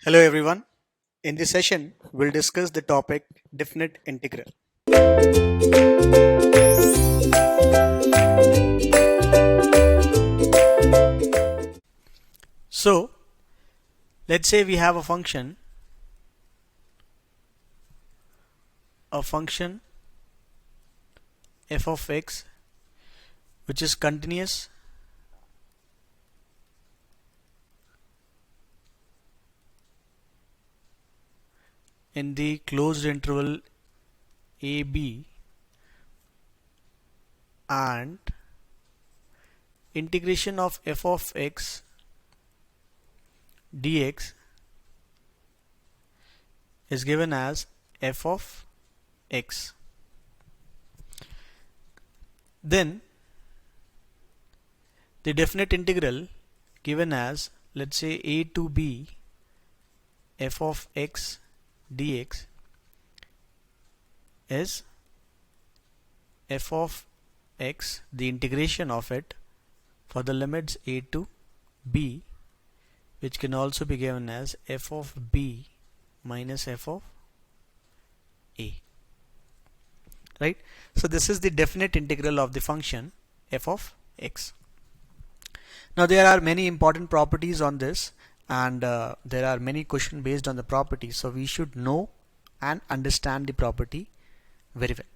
Hello everyone. In this session, we'll discuss the topic definite integral. So, let's say we have a function f of x which is continuous in the closed interval a b, and integration of f of x dx is given as f of x. Then the definite integral given as, let's say, a to b f of x dx is f of x, the integration of it for the limits a to b, which can also be given as f of b minus f of a. Right? So this is the definite integral of the function f of x. Now there are many important properties on this, and there are many questions based on the property, so we should know and understand the property very well.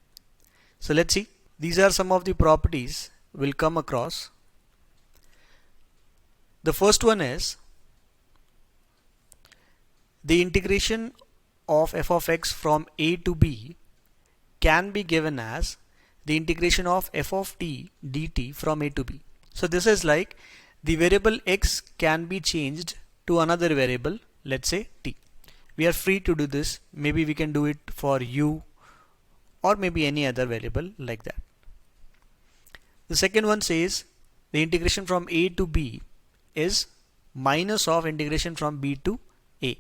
So let's see, these are some of the properties we'll come across. The first one is the integration of f of x from a to b can be given as the integration of f of t dt from a to b. So this is like the variable x can be changed to another variable, let's say t. We are free to do this. Maybe we can do it for u or maybe any other variable like that. The second one says the integration from a to b is minus of integration from b to a.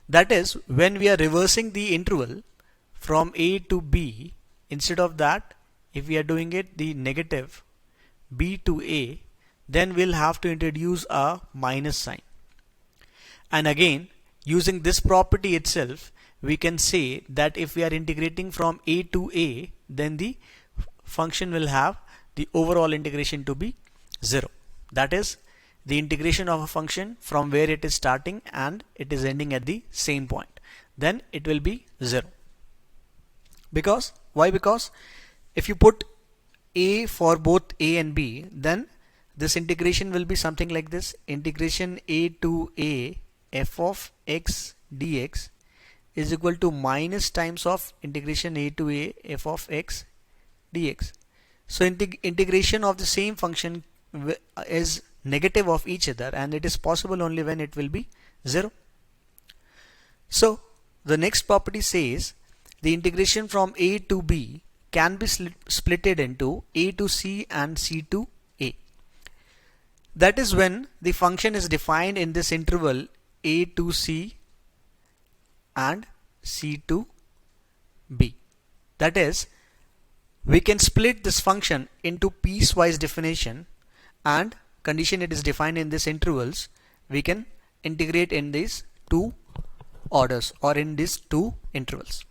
That is, when we are reversing the interval from a to b, instead of that, if we are doing it the negative b to a, then we'll have to introduce a minus sign. And again, using this property itself, we can say that if we are integrating from a to a, then the function will have the overall integration to be 0. That is, the integration of a function from where it is starting and it is ending at the same point, then it will be 0. Because why? Because if you put a for both a and b, then this integration will be something like this: integration a to a f of x dx is equal to minus times of integration a to a f of x dx. So integration of the same function is negative of each other, and it is possible only when it will be 0. So the next property says the integration from a to b can be splitted into a to c and c to a. That is when the function is defined in this interval a to c and c to b. That is, we can split this function into piecewise definition, and condition it is defined in these intervals, we can integrate in these two orders or in these two intervals.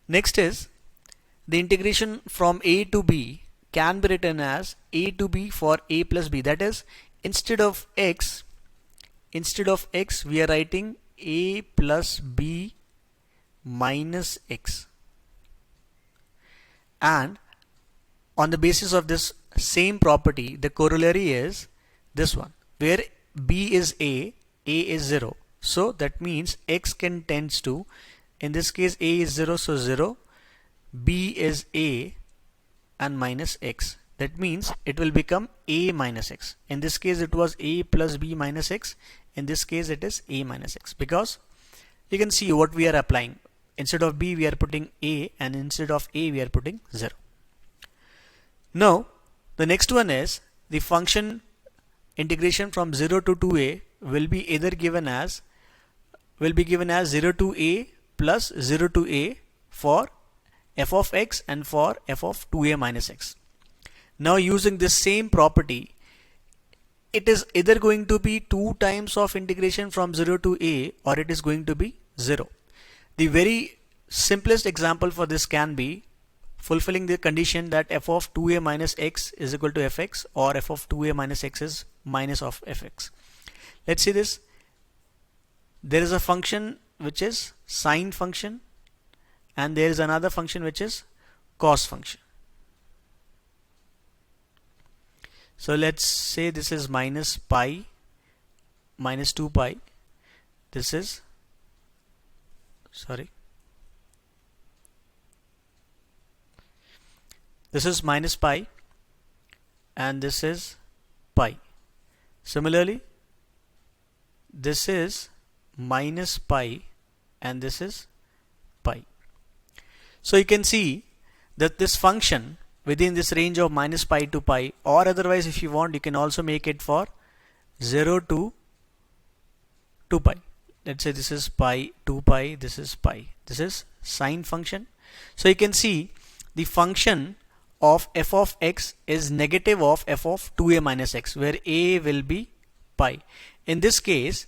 Next is the integration from a to b can be written as a to b for a plus b. That is, instead of x we are writing a plus b minus x, and on the basis of this same property, the corollary is this one, where b is a is 0. So that means x can tends to, in this case a is 0, so 0, b is a and minus x. That means it will become a minus x. In this case it was a plus b minus x. In this case it is a minus x, because you can see what we are applying. Instead of b we are putting a, and instead of a we are putting 0. Now the next one is the function integration from 0 to 2a will be either given as 0 to a plus 0 to a for f of x and for f of 2a minus x. Now using this same property, it is either going to be 2 times of integration from 0 to a, or it is going to be 0. The very simplest example for this can be fulfilling the condition that f of 2a minus x is equal to fx, or f of 2a minus x is minus of fx. Let's see this. There is a function which is sine function, and there is another function which is cos function. So let's say this is minus pi, minus 2 pi. This is, this is minus pi, and this is pi. Similarly, this is minus pi, and this is pi. So you can see that this function within this range of minus pi to pi, or otherwise if you want you can also make it for 0 to 2 pi. Let's say this is pi, 2 pi, this is pi. This is sine function. So you can see the function of f of x is negative of f of 2a minus x, where a will be pi. In this case,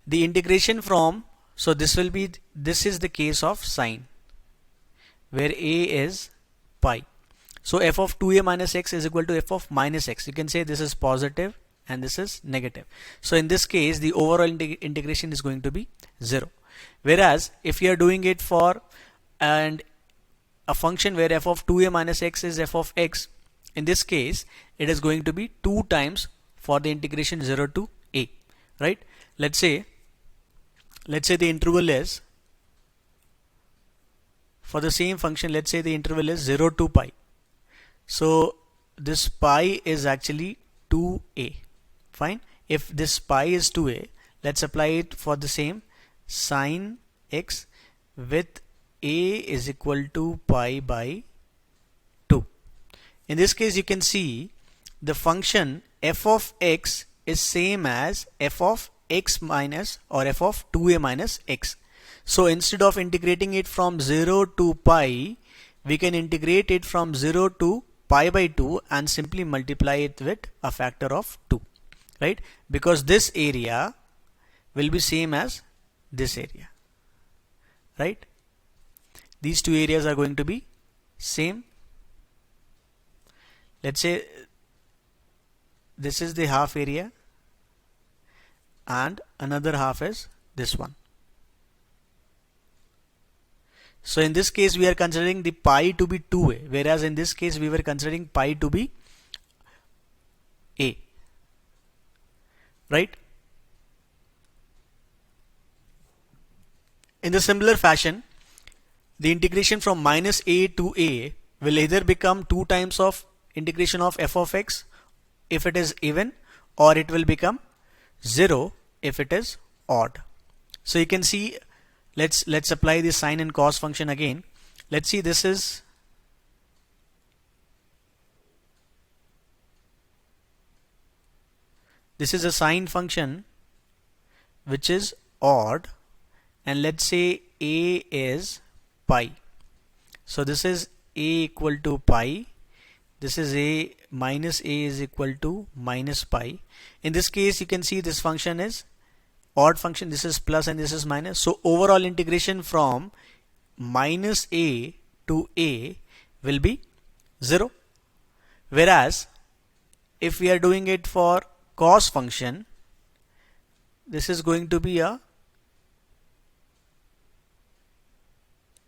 the integration from, so this will be, this is the case of sine, where a is pi. So f of 2a minus x is equal to f of minus x. You can say this is positive and this is negative. So in this case, the overall integration is going to be 0. Whereas if you are doing it for and a function where f of 2a minus x is f of x, in this case it is going to be 2 times for the integration 0 to a, right? Let's say the interval is, for the same function, let's say the interval is 0 to pi. So this pi is actually 2a. Fine. If this pi is 2a, let's apply it for the same sine x with a is equal to pi by 2. In this case, you can see the function f of x is same as f of x minus, or f of 2a minus x. So instead of integrating it from 0 to pi, we can integrate it from 0 to pi by 2 and simply multiply it with a factor of 2, right? Because this area will be same as this area, right? These two areas are going to be same. Let's say this is the half area and another half is this one. So in this case we are considering the pi to be 2a, whereas in this case we were considering pi to be a, right? In the similar fashion, the integration from minus a to a will either become 2 times of integration of f of x if it is even, or it will become 0 if it is odd. So you can see, let's apply the sine and cos function again. Let's see, this is a sine function which is odd, and let's say a is pi. So this is a equal to pi, this is a minus a is equal to minus pi. In this case you can see this function is odd function, this is plus and this is minus. So overall integration from minus a to a will be 0. Whereas if we are doing it for cos function, this is going to be a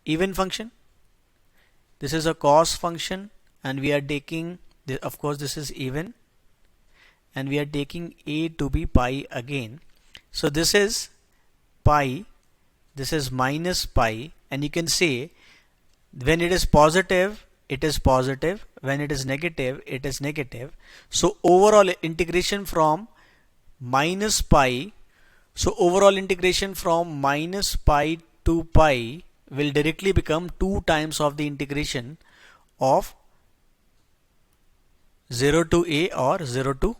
even function. This is a cos function and we are taking, of course this is even, and we are taking a to be pi again. So this is pi, this is minus pi, and you can say when it is positive it is positive, when it is negative it is negative. So overall integration from minus pi, so overall integration from minus pi to pi will directly become 2 times of the integration of 0 to a or 0 to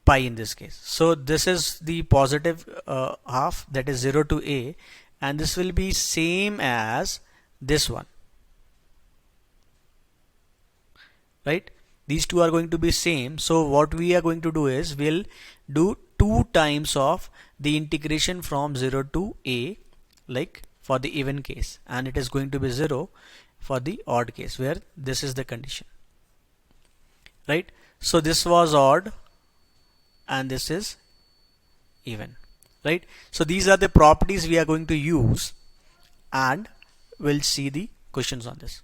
pi in this case. So this is the positive half, that is 0 to a, and this will be same as this one, right? these two are going to be same. So what we are going to do is we'll do 2 times of the integration from 0 to a, like for the even case, and it is going to be 0 for the odd case where this is the condition, right? So this was odd and this is even, right? So these are the properties we are going to use, and we'll see the questions on this.